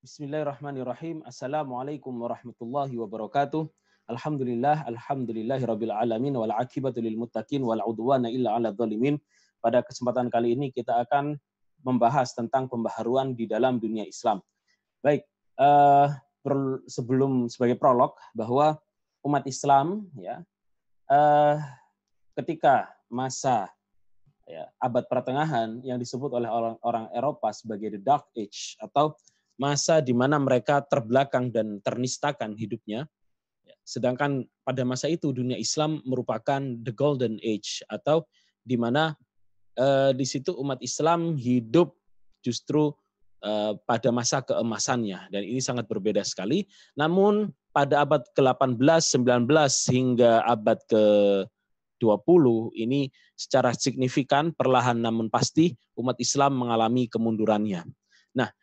Bismillahirrahmanirrahim. Assalamualaikum warahmatullahi wabarakatuh. Alhamdulillahirabbil alamin wal aqibatu lil muttaqin wal udwana illa 'alal zalimin. Pada kesempatan kali ini kita akan membahas tentang pembaharuan di dalam dunia Islam. Baik, sebelum sebagai prolog bahwa umat Islam ya ketika masa abad pertengahan yang disebut oleh orang Eropa sebagai the Dark Age atau masa di mana mereka terbelakang dan ternistakan hidupnya. Sedangkan pada masa itu dunia Islam merupakan the Golden Age atau di mana di situ umat Islam hidup justru pada masa keemasannya dan ini sangat berbeda sekali. Namun pada abad ke-18, 19 hingga abad ke-20 ini secara signifikan perlahan namun pasti umat Islam mengalami kemundurannya. Nah,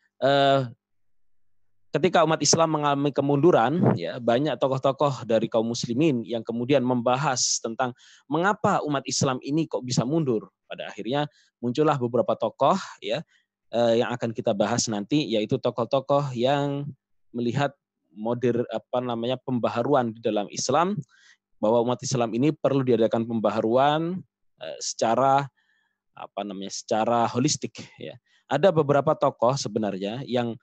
ketika umat Islam mengalami kemunduran, ya banyak tokoh-tokoh dari kaum muslimin yang kemudian membahas tentang mengapa umat Islam ini kok bisa mundur. Pada akhirnya muncullah beberapa tokoh ya yang akan kita bahas nanti, yaitu tokoh-tokoh yang melihat pembaharuan di dalam Islam, bahwa umat Islam ini perlu diadakan pembaharuan secara secara holistik. Ya. Ada beberapa tokoh sebenarnya yang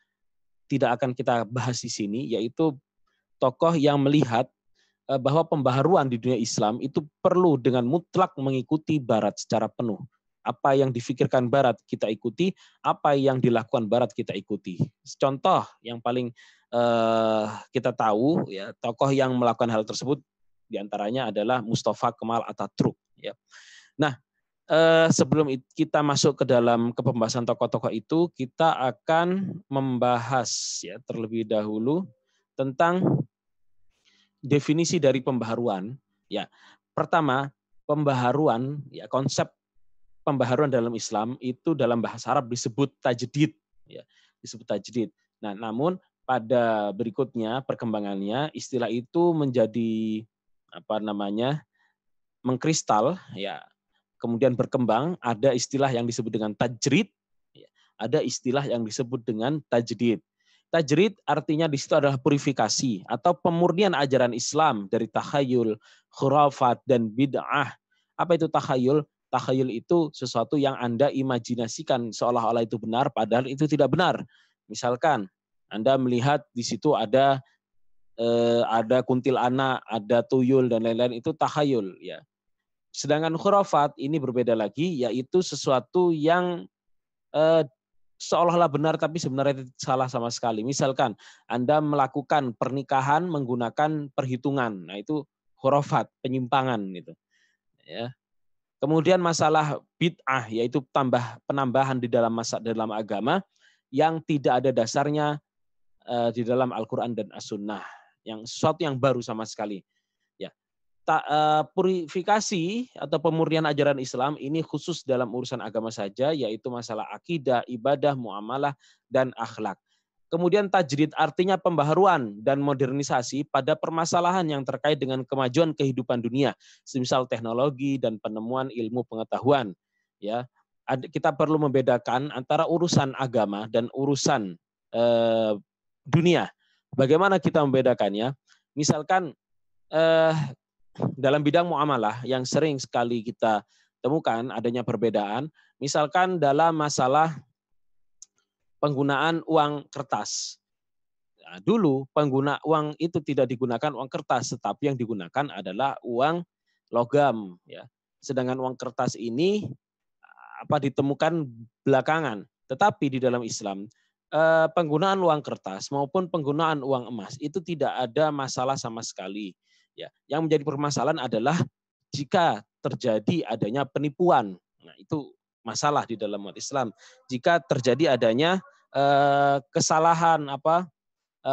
tidak akan kita bahas di sini, yaitu tokoh yang melihat bahwa pembaharuan di dunia Islam itu perlu dengan mutlak mengikuti Barat secara penuh. Apa yang difikirkan Barat kita ikuti, apa yang dilakukan Barat kita ikuti. Contoh yang paling kita tahu, ya tokoh yang melakukan hal tersebut diantaranya adalah Mustafa Kemal Atatürk. Ya. Nah, sebelum kita masuk ke dalam pembahasan tokoh-tokoh itu, kita akan membahas ya terlebih dahulu tentang definisi dari pembaharuan. Ya, pertama pembaharuan, ya konsep pembaharuan dalam Islam itu dalam bahasa Arab disebut tajdid, ya disebut tajdid. Nah, namun pada berikutnya perkembangannya istilah itu menjadi mengkristal, ya. Kemudian berkembang, ada istilah yang disebut dengan tajrid, ada istilah yang disebut dengan tajdid. Tajrid artinya di situ adalah purifikasi atau pemurnian ajaran Islam dari takhayul, khurafat, dan bid'ah. Apa itu takhayul? Takhayul itu sesuatu yang Anda imajinasikan seolah-olah itu benar, padahal itu tidak benar. Misalkan Anda melihat di situ ada kuntilanak, ada tuyul, dan lain-lain, itu takhayul. Ya. Sedangkan khurafat ini berbeda lagi, yaitu sesuatu yang seolah-olah benar tapi sebenarnya salah sama sekali. Misalkan Anda melakukan pernikahan menggunakan perhitungan, nah itu khurafat, penyimpangan gitu. Ya. Kemudian masalah bid'ah, yaitu penambahan di dalam agama yang tidak ada dasarnya di dalam Al-Quran dan As-Sunnah, yang sesuatu yang baru sama sekali. Purifikasi atau pemurnian ajaran Islam ini khusus dalam urusan agama saja, yaitu masalah akidah, ibadah, muamalah, dan akhlak. Kemudian tajdid artinya pembaharuan dan modernisasi pada permasalahan yang terkait dengan kemajuan kehidupan dunia, semisal teknologi dan penemuan ilmu pengetahuan. Ya, kita perlu membedakan antara urusan agama dan urusan dunia. Bagaimana kita membedakannya? Misalkan dalam bidang muamalah yang sering sekali kita temukan adanya perbedaan, misalkan dalam masalah penggunaan uang kertas. Nah, dulu pengguna uang itu tidak digunakan uang kertas, tetapi yang digunakan adalah uang logam. Ya. Sedangkan uang kertas ini ditemukan belakangan. Tetapi di dalam Islam, penggunaan uang kertas maupun penggunaan uang emas itu tidak ada masalah sama sekali. Ya, yang menjadi permasalahan adalah jika terjadi adanya penipuan. Nah, itu masalah di dalam umat Islam. Jika terjadi adanya kesalahan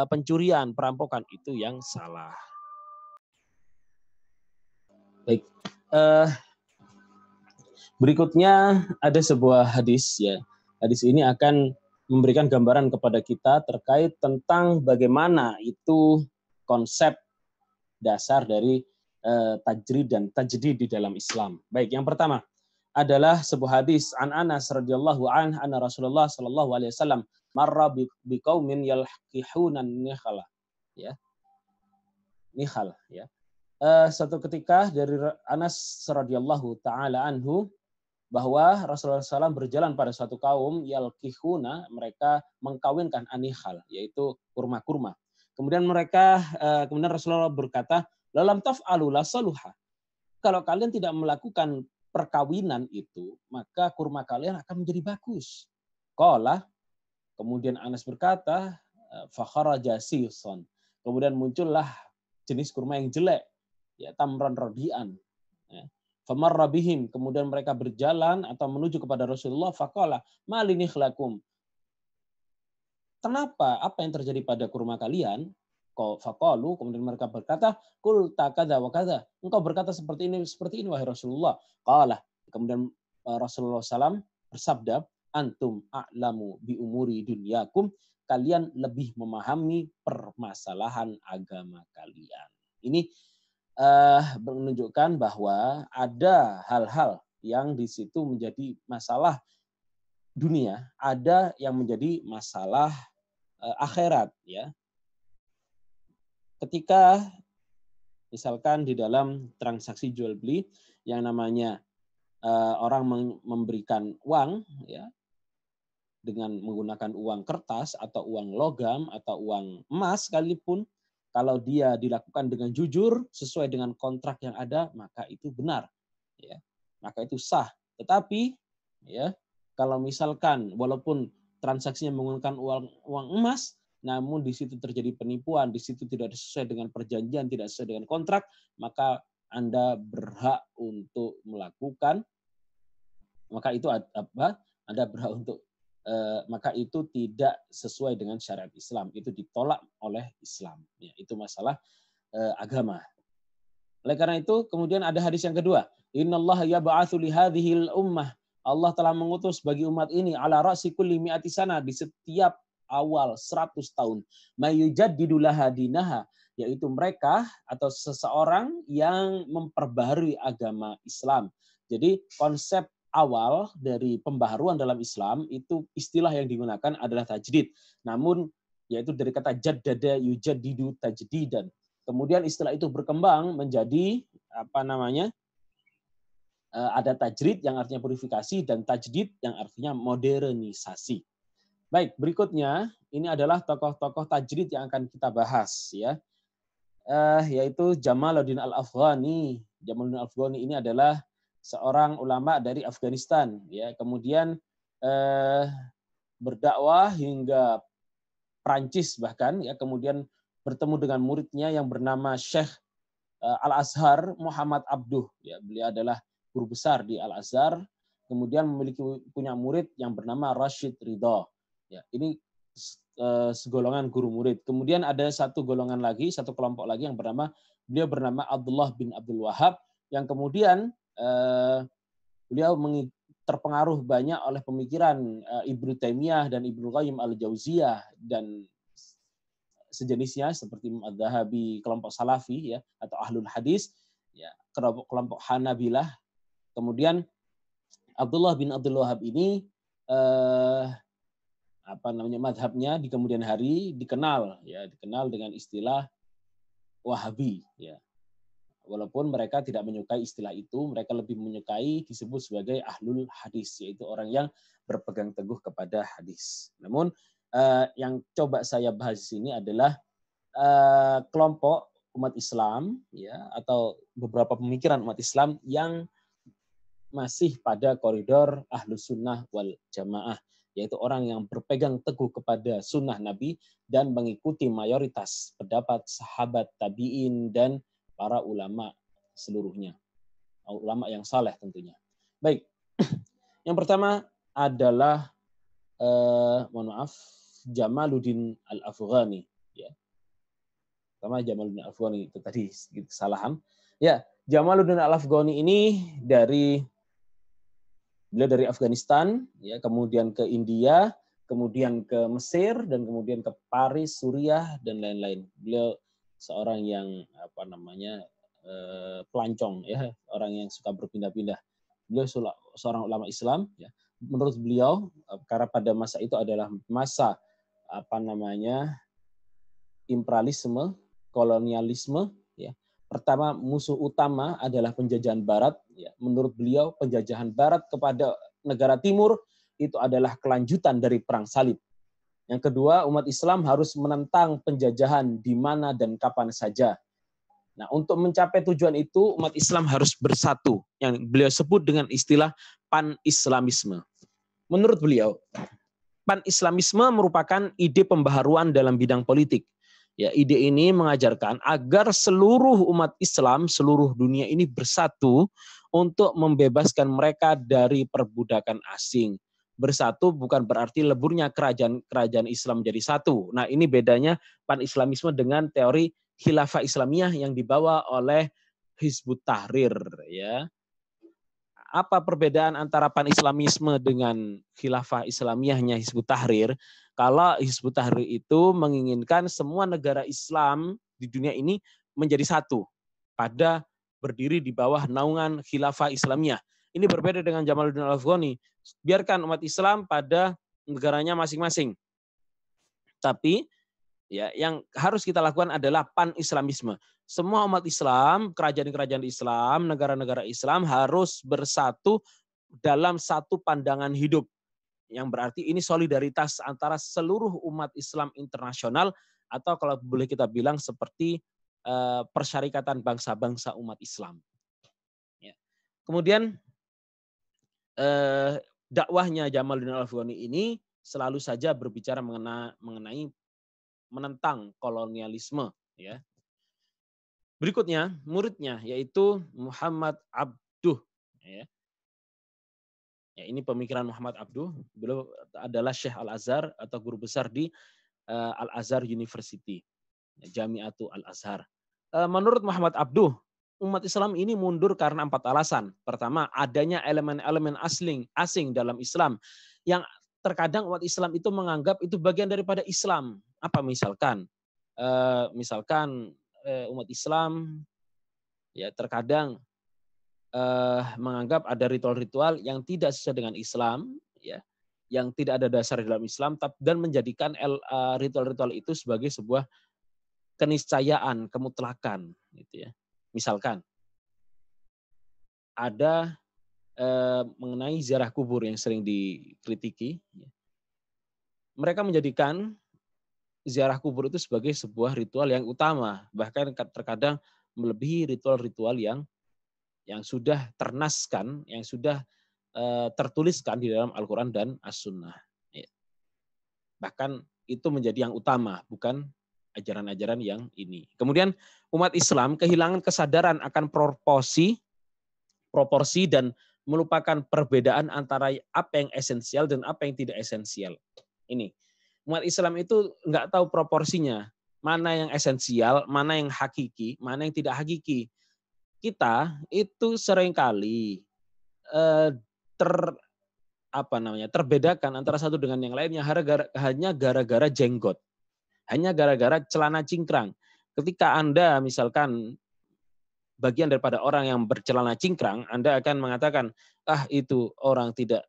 pencurian, perampokan, itu yang salah. Baik. Berikutnya ada sebuah hadis, ya. Hadis ini akan memberikan gambaran kepada kita terkait tentang bagaimana itu konsep dasar dari tajrid dan tajdid di dalam Islam. Baik, yang pertama, adalah sebuah hadis an Anas radhiyallahu anna Rasulullah sallallahu alaihi wasallam marra biqaumin yalqihuna nikhala, ya. Nikhal, ya. Suatu ketika dari Anas radhiyallahu taala anhu bahwa Rasulullah SAW berjalan pada suatu kaum yalqihuna, mereka mengkawinkan anikhal, yaitu kurma-kurma. Kemudian Rasulullah berkata, "Lalam taf'alu la saluha." Kalau kalian tidak melakukan perkawinan itu, maka kurma kalian akan menjadi bagus. Qala, kemudian Anas berkata, fa kharaja sison. Kemudian muncullah jenis kurma yang jelek, ya, tamran radian. Ya. Famarra bihim, kemudian mereka berjalan atau menuju kepada Rasulullah, faqala mali nikhlakum. Kenapa? Apa yang terjadi pada kurma kalian? Faqalu, kemudian mereka berkata, qul takadza wa kadza. Engkau berkata seperti ini wahai Rasulullah. Qala, kemudian Rasulullah SAW bersabda, antum a'lamu bi umuri dunyakum. Kalian lebih memahami permasalahan agama kalian. Ini menunjukkan bahwa ada hal-hal yang di situ menjadi masalah dunia, ada yang menjadi masalah akhirat, ya. Ketika misalkan di dalam transaksi jual beli yang namanya orang memberikan uang, ya, dengan menggunakan uang kertas atau uang logam atau uang emas sekalipun, kalau dia dilakukan dengan jujur sesuai dengan kontrak yang ada, maka itu benar, ya, maka itu sah. Tetapi, ya, kalau misalkan walaupun transaksinya menggunakan uang emas, namun di situ terjadi penipuan, di situ tidak sesuai dengan perjanjian, tidak sesuai dengan kontrak, maka Anda berhak untuk melakukan, maka itu apa? Anda berhak untuk maka itu tidak sesuai dengan syariat Islam, itu ditolak oleh Islam. Ya, itu masalah agama. Oleh karena itu, kemudian ada hadis yang kedua, innallaha yab'atsu li hadhil ummah. Allah telah mengutus bagi umat ini ala ra'si kulli mi'ati sana, di setiap awal 100 tahun, mayujaddidu laha dinaha, yaitu mereka atau seseorang yang memperbaharui agama Islam. Jadi konsep awal dari pembaharuan dalam Islam itu istilah yang digunakan adalah tajdid. Namun yaitu dari kata jaddada yujaddidu tajdidan. Kemudian istilah itu berkembang menjadi apa namanya? Ada tajrid yang artinya purifikasi dan tajdid yang artinya modernisasi. Baik, berikutnya ini adalah tokoh-tokoh tajrid yang akan kita bahas, ya. Yaitu Jamaluddin Al-Afghani. Jamaluddin Al-Afghani ini adalah seorang ulama dari Afghanistan, ya. Kemudian berdakwah hingga Prancis bahkan, ya. Kemudian bertemu dengan muridnya yang bernama Syekh Al-Azhar Muhammad Abduh, ya. Beliau adalah guru besar di Al-Azhar. Kemudian punya murid yang bernama Rashid Ridha. Ya, ini segolongan guru murid. Kemudian ada satu golongan lagi, satu kelompok lagi yang beliau bernama Abdullah bin Abdul Wahab, yang kemudian beliau terpengaruh banyak oleh pemikiran Ibnu Taimiyah dan Ibnu Qayyim al-Jauziyah dan sejenisnya seperti Madhahabi, kelompok Salafi, ya, atau Ahlul Hadis, ya, kelompok Hanabilah. Kemudian Abdullah bin Abdul Wahab ini madhabnya di kemudian hari dikenal dengan istilah Wahabi, ya. Walaupun mereka tidak menyukai istilah itu, mereka lebih menyukai disebut sebagai ahlul hadis, yaitu orang yang berpegang teguh kepada hadis. Namun yang coba saya bahas di sini adalah kelompok umat Islam, ya, atau beberapa pemikiran umat Islam yang masih pada koridor ahlus sunnah wal jamaah, yaitu orang yang berpegang teguh kepada sunnah Nabi dan mengikuti mayoritas pendapat sahabat tabi'in dan para ulama seluruhnya. Ulama yang saleh tentunya. Baik, yang pertama adalah Jamaluddin Al-Afghani. Ya. Pertama Jamaluddin Al-Afghani, itu tadi sedikit kesalahan. Ya, Jamaluddin Al-Afghani ini beliau dari Afghanistan, ya, kemudian ke India, kemudian ke Mesir, dan kemudian ke Paris, Suriah, dan lain-lain. Beliau seorang yang pelancong, ya, orang yang suka berpindah-pindah. Beliau seorang ulama Islam, ya. Menurut beliau, karena pada masa itu adalah masa imperialisme, kolonialisme, ya. Pertama, musuh utama adalah penjajahan Barat. Ya. Menurut beliau, penjajahan Barat kepada negara Timur itu adalah kelanjutan dari Perang Salib. Yang kedua, umat Islam harus menentang penjajahan di mana dan kapan saja. Nah, untuk mencapai tujuan itu, umat Islam harus bersatu, yang beliau sebut dengan istilah pan-islamisme. Menurut beliau, pan-islamisme merupakan ide pembaharuan dalam bidang politik. Ya, ide ini mengajarkan agar seluruh umat Islam, seluruh dunia ini bersatu untuk membebaskan mereka dari perbudakan asing. Bersatu bukan berarti leburnya kerajaan Islam menjadi satu. Nah, ini bedanya pan-islamisme dengan teori khilafah Islamiyah yang dibawa oleh Hizbut Tahrir, ya. Apa perbedaan antara pan-islamisme dengan khilafah Islamiyahnya Hizbut Tahrir? Kalau Hizbut Tahrir itu menginginkan semua negara Islam di dunia ini menjadi satu pada berdiri di bawah naungan khilafah Islamiyah. Ini berbeda dengan Jamaluddin Al-Afghani. Biarkan umat Islam pada negaranya masing-masing. Tapi ya, yang harus kita lakukan adalah pan-islamisme. Semua umat Islam, kerajaan-kerajaan Islam, negara-negara Islam harus bersatu dalam satu pandangan hidup. Yang berarti ini solidaritas antara seluruh umat Islam internasional, atau kalau boleh kita bilang seperti persyarikatan bangsa-bangsa umat Islam. Ya. Kemudian dakwahnya Jamaluddin Al-Afghani ini selalu saja berbicara mengenai menentang kolonialisme, ya. Berikutnya muridnya yaitu Muhammad Abduh, ya. Ya, ini pemikiran Muhammad Abduh. Beliau adalah Syekh Al-Azhar atau guru besar di Al-Azhar University, Jami'atu Al-Azhar. Menurut Muhammad Abduh, umat Islam ini mundur karena 4 alasan. Pertama, adanya elemen-elemen asing dalam Islam yang terkadang umat Islam itu menganggap itu bagian daripada Islam. Apa misalkan? Umat Islam ya terkadang menganggap ada ritual-ritual yang tidak sesuai dengan Islam, ya, yang tidak ada dasar dalam Islam, dan menjadikan ritual-ritual itu sebagai sebuah keniscayaan, kemutlakan, gitu ya. Misalkan ada mengenai ziarah kubur yang sering dikritiki, mereka menjadikan ziarah kubur itu sebagai sebuah ritual yang utama, bahkan terkadang melebihi ritual-ritual yang sudah ternaskan, yang sudah tertuliskan di dalam Al-Quran dan As-Sunnah. Bahkan itu menjadi yang utama, bukan ajaran-ajaran yang ini. Kemudian umat Islam kehilangan kesadaran akan proporsi dan melupakan perbedaan antara apa yang esensial dan apa yang tidak esensial. Ini. Umat Islam itu nggak tahu proporsinya, mana yang esensial, mana yang hakiki, mana yang tidak hakiki. Kita itu seringkali terbedakan antara satu dengan yang lainnya hanya gara-gara jenggot, hanya gara-gara celana cingkrang. Ketika Anda misalkan bagian daripada orang yang bercelana cingkrang, Anda akan mengatakan, itu orang tidak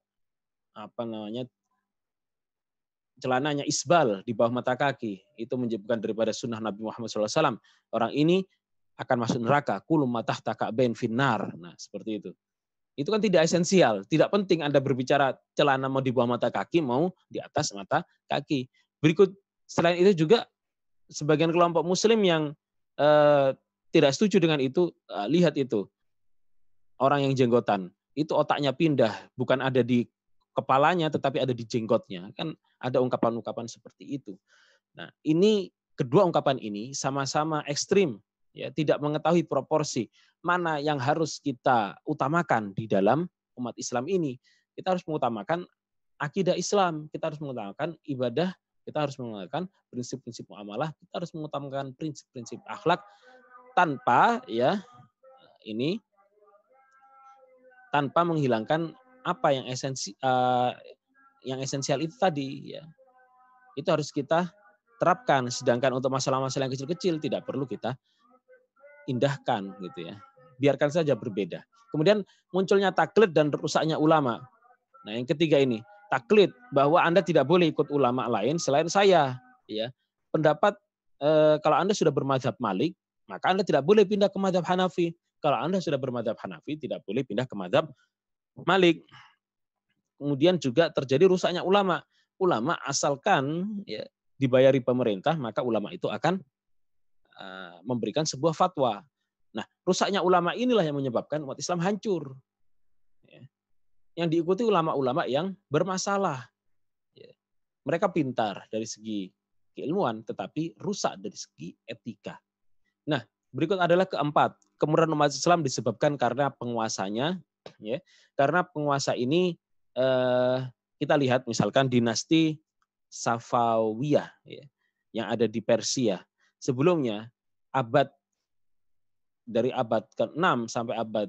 celananya isbal di bawah mata kaki, itu menjadikan daripada sunnah Nabi Muhammad SAW. Orang ini akan masuk neraka, kulum matah taka'bain finnar. Nah, seperti itu. Itu kan tidak esensial, tidak penting Anda berbicara celana mau di bawah mata kaki, mau di atas mata kaki. Berikut, selain itu juga sebagian kelompok muslim yang tidak setuju dengan itu, lihat itu. Orang yang jenggotan, itu otaknya pindah, bukan ada di kepalanya tetapi ada di jenggotnya. Kan ada ungkapan-ungkapan seperti itu. Nah, ini kedua ungkapan ini sama-sama ekstrim, ya, tidak mengetahui proporsi mana yang harus kita utamakan di dalam umat Islam ini. Kita harus mengutamakan akidah Islam, kita harus mengutamakan ibadah, kita harus mengutamakan prinsip-prinsip muamalah, kita harus mengutamakan prinsip-prinsip akhlak tanpa tanpa menghilangkan apa yang esensial itu tadi, ya. Itu harus kita terapkan. Sedangkan untuk masalah-masalah yang kecil-kecil tidak perlu kita indahkan, gitu ya. biarkan saja berbeda. Kemudian munculnya taklid dan rusaknya ulama. Nah, yang ketiga ini, taklid, bahwa Anda tidak boleh ikut ulama lain selain saya. Ya, pendapat kalau Anda sudah bermadzhab Malik, maka Anda tidak boleh pindah ke madzhab Hanafi. Kalau Anda sudah bermadzhab Hanafi, tidak boleh pindah ke madzhab Malik. Kemudian juga terjadi rusaknya ulama. Ulama asalkan ya, dibayari pemerintah, maka ulama itu akan memberikan sebuah fatwa. Nah, rusaknya ulama inilah yang menyebabkan umat Islam hancur. Ya. Yang diikuti ulama-ulama yang bermasalah. Ya. Mereka pintar dari segi keilmuan, tetapi rusak dari segi etika. Nah, berikut adalah keempat. Kemudian umat Islam disebabkan karena penguasanya. Ya. Karena penguasa ini kita lihat misalkan dinasti Safawiyah ya, yang ada di Persia. Sebelumnya dari abad ke-6 sampai abad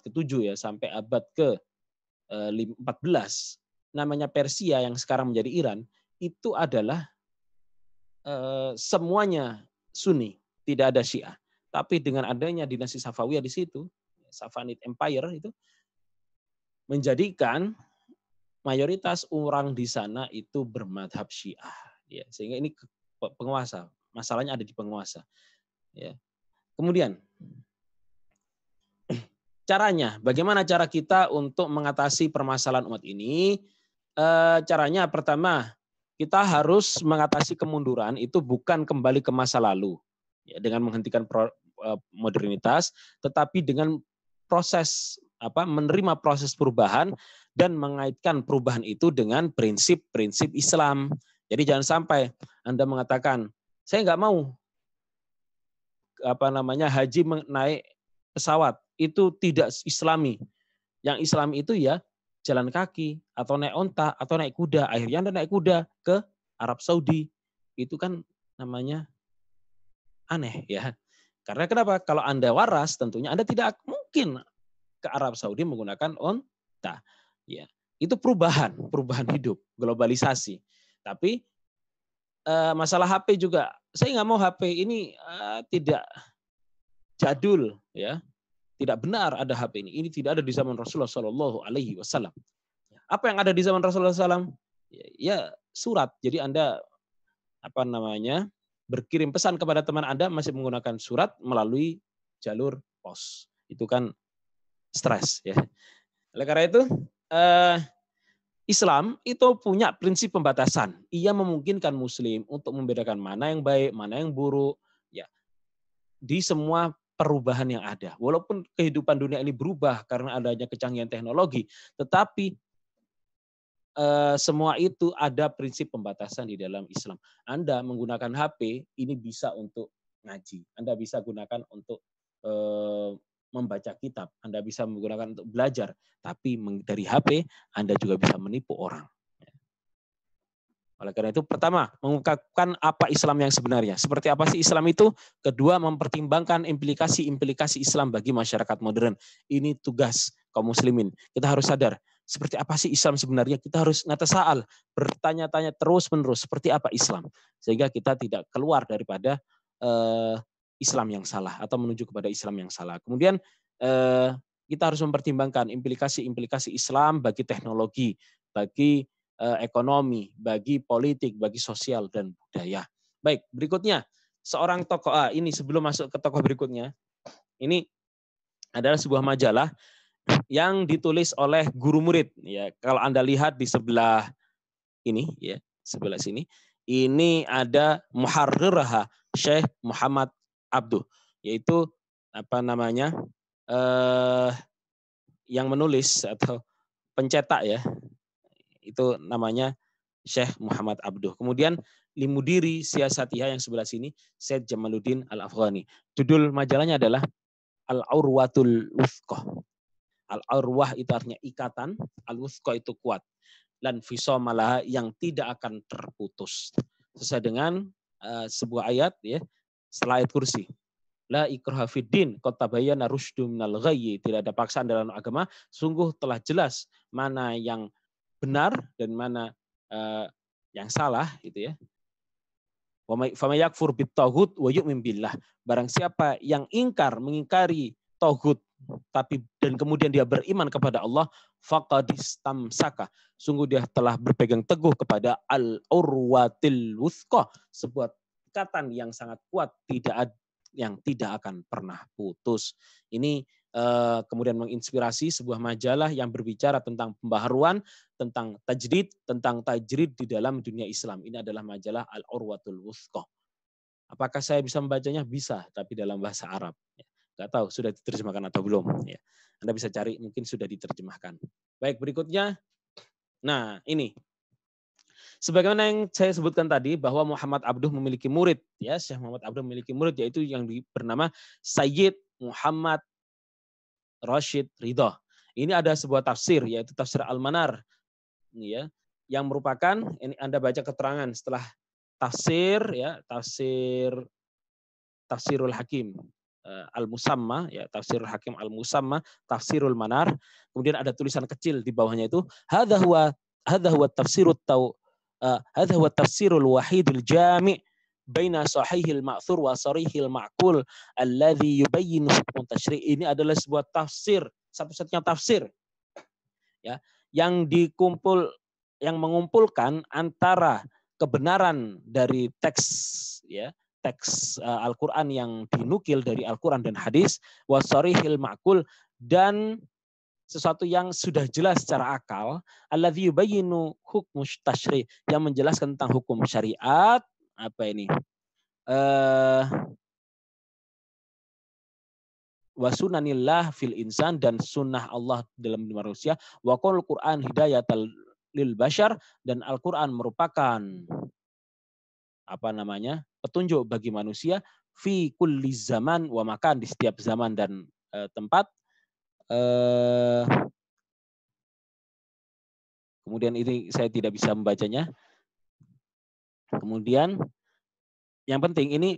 ke-7 ya, sampai abad ke-14 namanya Persia yang sekarang menjadi Iran, itu adalah semuanya Sunni, tidak ada Syiah. Tapi dengan adanya dinasti Safawiyah di situ, Safavid Empire itu menjadikan mayoritas orang di sana itu bermadhab Syiah. Ya, sehingga ini penguasa, masalahnya ada di penguasa. Ya. Kemudian caranya, bagaimana cara kita untuk mengatasi permasalahan umat ini? Caranya pertama, kita harus mengatasi kemunduran itu bukan kembali ke masa lalu ya, dengan menghentikan modernitas, tetapi dengan proses menerima proses perubahan dan mengaitkan perubahan itu dengan prinsip-prinsip Islam. Jadi jangan sampai Anda mengatakan, saya nggak mau haji naik pesawat, itu tidak Islami. Yang Islami itu ya jalan kaki atau naik onta atau naik kuda. Akhirnya Anda naik kuda ke Arab Saudi. Itu kan namanya aneh ya. Karena kenapa? Kalau Anda waras tentunya Anda tidak mungkin ke Arab Saudi menggunakan onta. Ya, itu perubahan hidup, globalisasi. Tapi masalah HP juga, saya nggak mau HP ini tidak jadul, ya, tidak benar ada HP ini. Ini tidak ada di zaman Rasulullah Shallallahu Alaihi Wasallam. Apa yang ada di zaman Rasulullah SAW? Ya surat. Jadi Anda berkirim pesan kepada teman Anda masih menggunakan surat melalui jalur pos. Itu kan stres ya. Oleh karena itu Islam itu punya prinsip pembatasan. Ia memungkinkan Muslim untuk membedakan mana yang baik, mana yang buruk, ya di semua perubahan yang ada. Walaupun kehidupan dunia ini berubah karena adanya kecanggihan teknologi, tetapi semua itu ada prinsip pembatasan di dalam Islam. Anda menggunakan HP ini bisa untuk ngaji, Anda bisa gunakan untuk membaca kitab, Anda bisa menggunakan untuk belajar, tapi dari HP Anda juga bisa menipu orang. Oleh karena itu, pertama, mengungkapkan apa Islam yang sebenarnya. Seperti apa sih Islam itu? Kedua, mempertimbangkan implikasi-implikasi Islam bagi masyarakat modern. Ini tugas kaum muslimin. Kita harus sadar, seperti apa sih Islam sebenarnya? Kita harus natasa'al, bertanya-tanya terus-menerus, seperti apa Islam? Sehingga kita tidak keluar daripada Islam yang salah atau menuju kepada Islam yang salah. Kemudian kita harus mempertimbangkan implikasi-implikasi Islam bagi teknologi, bagi ekonomi, bagi politik, bagi sosial dan budaya. Baik, berikutnya seorang tokoh ini sebelum masuk ke tokoh berikutnya, ini adalah sebuah majalah yang ditulis oleh guru murid. Ya, kalau Anda lihat di sebelah ini, ya sebelah sini, ini ada muharrirah Syekh Muhammad Abduh, yaitu yang menulis atau pencetak ya, itu namanya Syekh Muhammad Abduh. Kemudian Limudiri Siasatiyah yang sebelah sini, Syed Jamaluddin Al-Afghani. Judul majalahnya adalah Al-Urwatul Wuthqah. Al-Urwah itu artinya ikatan, Al-Wuthqah itu kuat. Dan fisomalaha yang tidak akan terputus. Sesuai dengan sebuah ayat ya, setelah ayat kursi. La ikraha fiddin qad tabayyana rusydu minal ghayyi. Tidak ada paksaan dalam agama, sungguh telah jelas mana yang benar dan mana yang salah gitu ya. Wa may yakfur bit taghut wa yu'min billah. Barang siapa yang mengingkari taghut dan kemudian dia beriman kepada Allah, faqad istamsaka, sungguh dia telah berpegang teguh kepada al-urwatil wuthqa, sebuah ikatan yang sangat kuat yang tidak akan pernah putus. Ini kemudian menginspirasi sebuah majalah yang berbicara tentang pembaharuan, tentang tajrid di dalam dunia Islam. Ini adalah majalah Al-Urwatul Wuthqa. Apakah saya bisa membacanya? Bisa, tapi dalam bahasa Arab. Nggak tahu sudah diterjemahkan atau belum. Ya. Anda bisa cari, mungkin sudah diterjemahkan. Baik, berikutnya. Nah, ini. Sebagaimana yang saya sebutkan tadi, bahwa Muhammad Abduh memiliki murid. Ya, Syekh Muhammad Abduh memiliki murid, yaitu yang bernama Sayyid Muhammad Rashid Ridha. Ini ada sebuah tafsir, yaitu tafsir Al-Manar. Ini ya, yang merupakan, ini Anda baca keterangan setelah tafsir, ya, Tafsirul Hakim Al-Musamma, ya, Tafsirul Hakim Al-Musamma, Tafsirul Manar. Kemudian ada tulisan kecil di bawahnya itu, hadza huwa tafsirul wahidul jami' baina sahihil ma'thur wa sarihil ma'qul alladzi yubayyin hukm tasyri'. Ini adalah sebuah tafsir, satu-satunya tafsir, ya, yang mengumpulkan antara kebenaran dari teks, ya, teks Al-Quran yang dinukil dari Al-Quran dan hadis, wasarihil ma'kul, dan sesuatu yang sudah jelas secara akal, alladzi yubayyinu hukm tasyri', yang menjelaskan tentang hukum syariat, apa ini? Wasunanillah fil insan, dan sunnah Allah dalam manusia, wa qul Qur'an hidayatal lil bashar, dan Al-Quran merupakan petunjuk bagi manusia, fi kulli zaman wa makan, di setiap zaman dan tempat. Kemudian ini saya tidak bisa membacanya. Kemudian yang penting ini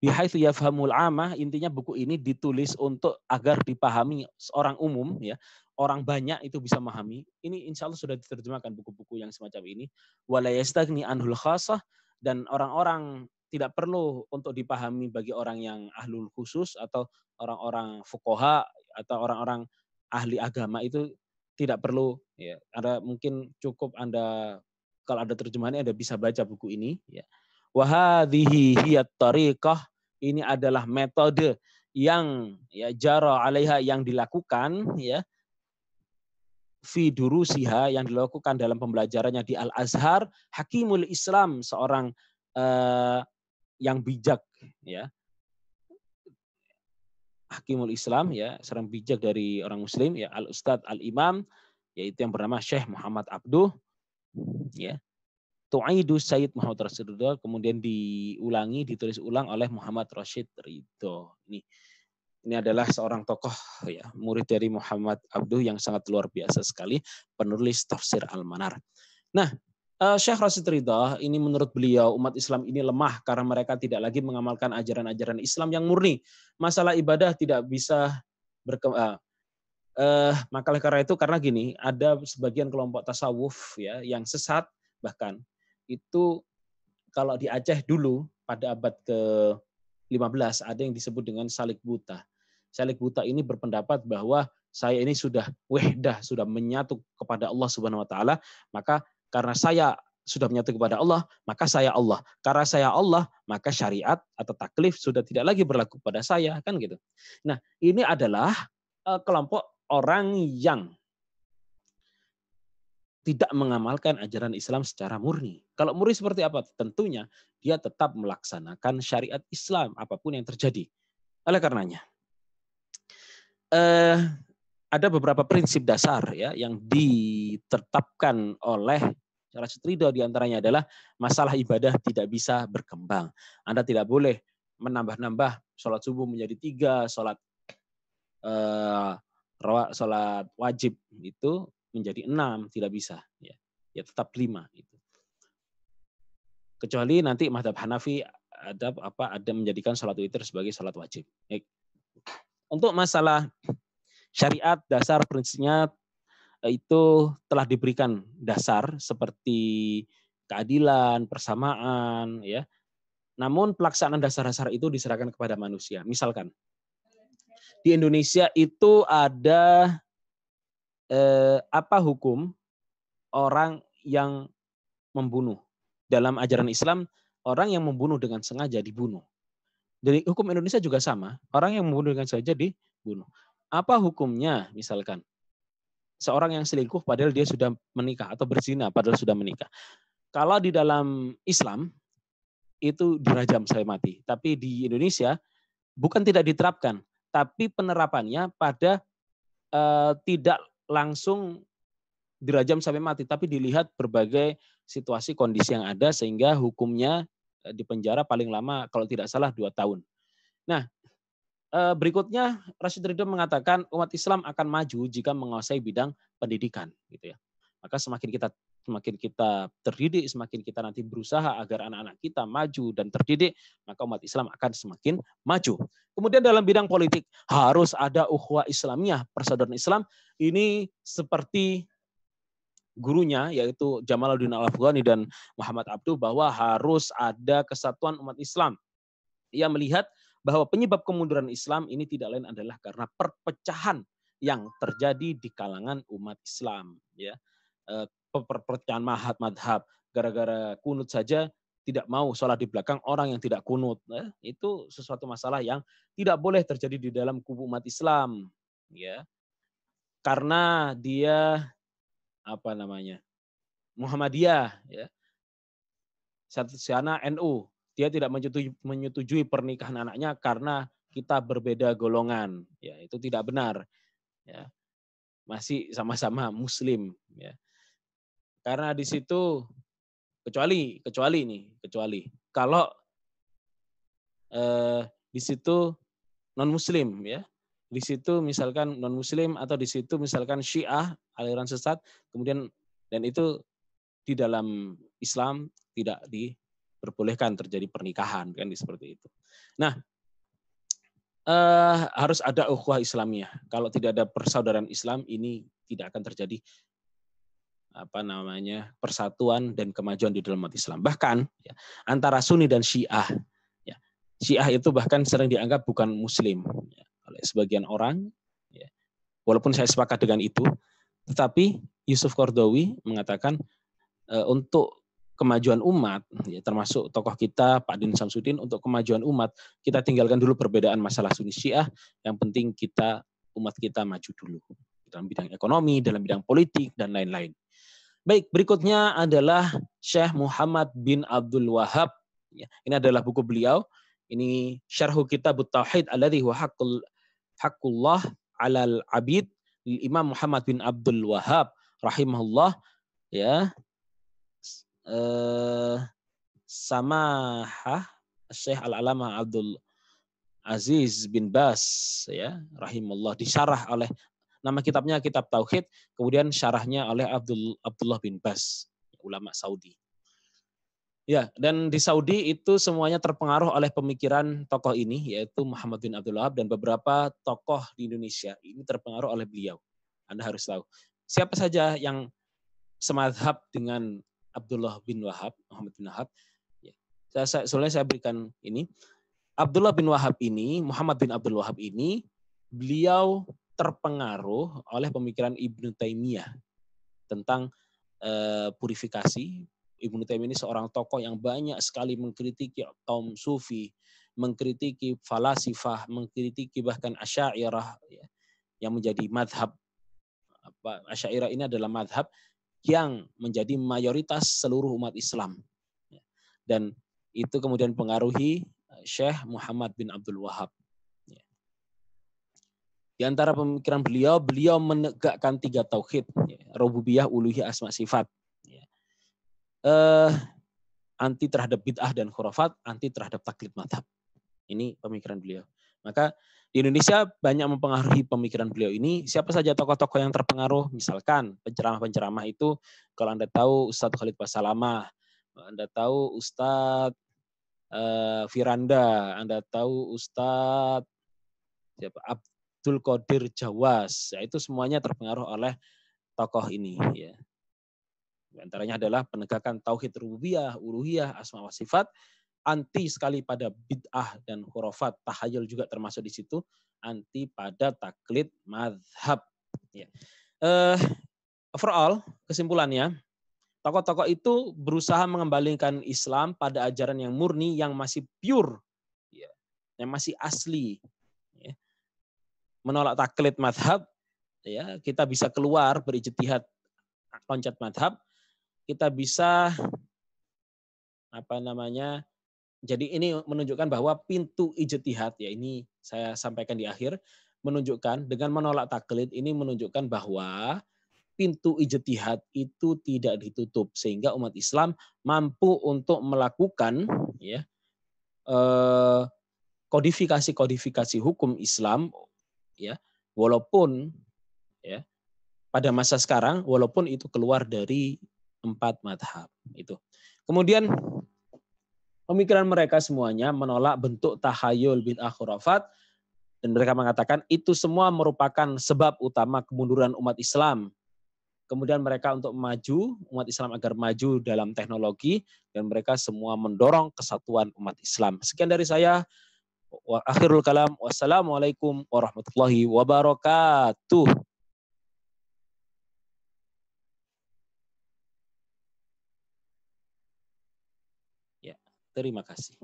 bihaitsu yafhamul amah, intinya buku ini ditulis untuk agar dipahami orang umum, ya, orang banyak itu bisa memahami. Ini insya Allah sudah diterjemahkan buku-buku yang semacam ini. Wala yastagni anhul khasah, dan orang-orang tidak perlu untuk dipahami bagi orang yang ahlul khusus atau orang-orang fuqaha atau orang-orang ahli agama, itu tidak perlu, ya. Ada mungkin cukup Anda, kalau ada terjemahannya Anda bisa baca buku ini, ya. Wa hadhihi hiyat tariqah, ini adalah metode yang, ya, jara 'alaiha, yang dilakukan, ya, fi durusiha, yang dilakukan dalam pembelajarannya di Al-Azhar, Hakimul Islam, seorang yang bijak, ya. Hakimul Islam, ya, seorang bijak dari orang muslim, ya, Al-Ustadz Al-Imam, yaitu yang bernama Syekh Muhammad Abduh, ya. Tu'aidu Sayyid Muhammad Rashid Ridho, kemudian ditulis ulang oleh Muhammad Rashid Ridho. Ini adalah seorang tokoh, ya, murid dari Muhammad Abduh yang sangat luar biasa sekali, penulis tafsir Al-Manar. Nah, Syekh Rashid Ridho ini, menurut beliau, umat Islam ini lemah karena mereka tidak lagi mengamalkan ajaran-ajaran Islam yang murni. Masalah ibadah tidak bisa berkembang. Maka karena itu, karena gini, ada sebagian kelompok tasawuf, ya, yang sesat, bahkan itu kalau di Aceh dulu pada abad ke-15 ada yang disebut dengan Salik Buta. Salik Buta ini berpendapat bahwa saya ini sudah wahdah, sudah menyatu kepada Allah Subhanahu wa taala, maka karena saya sudah menyatu kepada Allah, maka saya Allah. Karena saya Allah, maka syariat atau taklif sudah tidak lagi berlaku pada saya, kan gitu. Nah, ini adalah kelompok orang yang tidak mengamalkan ajaran Islam secara murni. Kalau murni seperti apa? Tentunya dia tetap melaksanakan syariat Islam apapun yang terjadi. Oleh karenanya, ada beberapa prinsip dasar, ya, yang ditetapkan oleh Rashid Ridho, diantaranya adalah masalah ibadah tidak bisa berkembang. Anda tidak boleh menambah-nambah sholat subuh menjadi 3, sholat wajib itu menjadi 6, tidak bisa, ya. Ya tetap 5 itu. Kecuali nanti mazhab Hanafi ada menjadikan sholat witir sebagai sholat wajib. Untuk masalah syariat, dasar prinsipnya itu telah diberikan dasar seperti keadilan, persamaan, ya. Namun pelaksanaan dasar-dasar itu diserahkan kepada manusia. Misalkan di Indonesia itu ada apa hukum orang yang membunuh. Dalam ajaran Islam, orang yang membunuh dengan sengaja dibunuh. Dari hukum Indonesia juga sama, orang yang membunuh dengan sengaja dibunuh. Apa hukumnya misalkan? Seorang yang selingkuh padahal dia sudah menikah atau berzina padahal sudah menikah. Kalau di dalam Islam itu dirajam sampai mati. Tapi di Indonesia bukan tidak diterapkan, tapi penerapannya pada tidak langsung dirajam sampai mati, tapi dilihat berbagai situasi kondisi yang ada sehingga hukumnya di penjara paling lama kalau tidak salah 2 tahun. Nah, berikutnya Rashid Ridho mengatakan umat Islam akan maju jika menguasai bidang pendidikan, gitu ya. Maka semakin kita terdidik, semakin kita nanti berusaha agar anak-anak kita maju dan terdidik, maka umat Islam akan semakin maju. Kemudian dalam bidang politik harus ada ukhuwah Islamiyah, persaudaraan Islam. Ini seperti gurunya yaitu Jamaluddin Al-Afghani dan Muhammad Abduh bahwa harus ada kesatuan umat Islam. Ia melihat bahwa penyebab kemunduran Islam ini tidak lain adalah karena perpecahan yang terjadi di kalangan umat Islam, ya. Perpecahan madhab, gara-gara kunut saja tidak mau sholat di belakang orang yang tidak kunut, itu sesuatu masalah yang tidak boleh terjadi di dalam kubu umat Islam, ya. Karena dia apa namanya? Muhammadiyah, ya. Satu sana NU, dia tidak menyetujui pernikahan anaknya karena kita berbeda golongan, ya itu tidak benar, ya masih sama-sama Muslim, ya karena di situ kecuali kalau di situ non Muslim, ya di situ misalkan non Muslim atau di situ misalkan Syiah aliran sesat, kemudian dan itu di dalam Islam tidak diperbolehkan terjadi pernikahan kan seperti itu. Nah, harus ada ukhuwah Islamiyah. Kalau tidak ada persaudaraan Islam ini tidak akan terjadi persatuan dan kemajuan di dalam umat Islam. Bahkan ya, antara Sunni dan Syiah, ya, Syiah itu bahkan sering dianggap bukan Muslim ya, oleh sebagian orang. Ya. Walaupun saya sepakat dengan itu, tetapi Yusuf Qaradawi mengatakan untuk kemajuan umat, ya, termasuk tokoh kita Pak Din Samsudin, untuk kemajuan umat kita tinggalkan dulu perbedaan masalah Sunni Syiah. Yang penting umat kita maju dulu dalam bidang ekonomi, dalam bidang politik dan lain-lain. Baik, berikutnya adalah Syekh Muhammad bin Abdul Wahab. Ya, ini adalah buku beliau. Ini Syarhu Kitabut Tauhid alladzi huwa haqqullah 'alal 'abid, Imam Muhammad bin Abdul Wahab rahimahullah, ya. Samahah Syekh Al-Alamah Abdul Aziz bin Bas, ya rahimahullah, disyarah oleh, nama kitabnya Kitab Tauhid, kemudian syarahnya oleh Abdullah bin Bas, ulama Saudi. Ya, dan di Saudi itu semuanya terpengaruh oleh pemikiran tokoh ini, yaitu Muhammad bin Abdul Wahab, dan beberapa tokoh di Indonesia ini terpengaruh oleh beliau. Anda harus tahu. Siapa saja yang semadhab dengan Abdullah bin Wahab, Muhammad bin Wahab. Ya. Saya berikan ini. Abdullah bin Wahab ini, Muhammad bin Abdul Wahab ini, beliau terpengaruh oleh pemikiran Ibnu Taimiyah tentang purifikasi. Ibnu Taimiyah ini seorang tokoh yang banyak sekali mengkritiki kaum sufi, mengkritiki falasifah, mengkritiki bahkan Asy'ariyah, ya, yang menjadi madhab. Asy'ariyah ini adalah madhab yang menjadi mayoritas seluruh umat Islam. Dan itu kemudian pengaruhi Syekh Muhammad bin Abdul Wahab. Di antara pemikiran beliau menegakkan 3 tauhid, rububiyah, uluhiyah, asma sifat. Anti terhadap bid'ah dan khurafat, anti terhadap taklid madhab. Ini pemikiran beliau. Maka di Indonesia banyak mempengaruhi pemikiran beliau ini. Siapa saja tokoh-tokoh yang terpengaruh? Misalkan penceramah-penceramah itu, kalau Anda tahu Ustadz Khalid Basalamah, Anda tahu Ustadz Firanda, Anda tahu Ustadz Abdul Qadir Jawas. Ya, itu semuanya terpengaruh oleh tokoh ini. Ya. Di antaranya adalah penegakan tauhid rububiyah, uluhiyah, asma wa sifat. anti sekali pada bid'ah dan khurafat. Tahayul juga termasuk di situ, anti pada taklid madhab. Ya. Overall, kesimpulannya, tokoh-tokoh itu berusaha mengembalikan Islam pada ajaran yang murni, yang masih pure, ya, yang masih asli. Ya. Menolak taklid madhab, ya, kita bisa keluar berijtihad loncat madhab, kita bisa jadi ini menunjukkan bahwa pintu ijtihad, ya ini saya sampaikan di akhir, menunjukkan dengan menolak taklid ini menunjukkan bahwa pintu ijtihad itu tidak ditutup sehingga umat Islam mampu untuk melakukan, ya, kodifikasi hukum Islam, ya, walaupun, ya, pada masa sekarang walaupun itu keluar dari 4 madhab itu. Kemudian pemikiran mereka semuanya menolak bentuk tahayul bid'ah khurafat dan mereka mengatakan itu semua merupakan sebab utama kemunduran umat Islam. Kemudian mereka untuk maju, umat Islam agar maju dalam teknologi, dan mereka semua mendorong kesatuan umat Islam. Sekian dari saya. Wa akhirul kalam. Wassalamualaikum warahmatullahi wabarakatuh. Ya, terima kasih.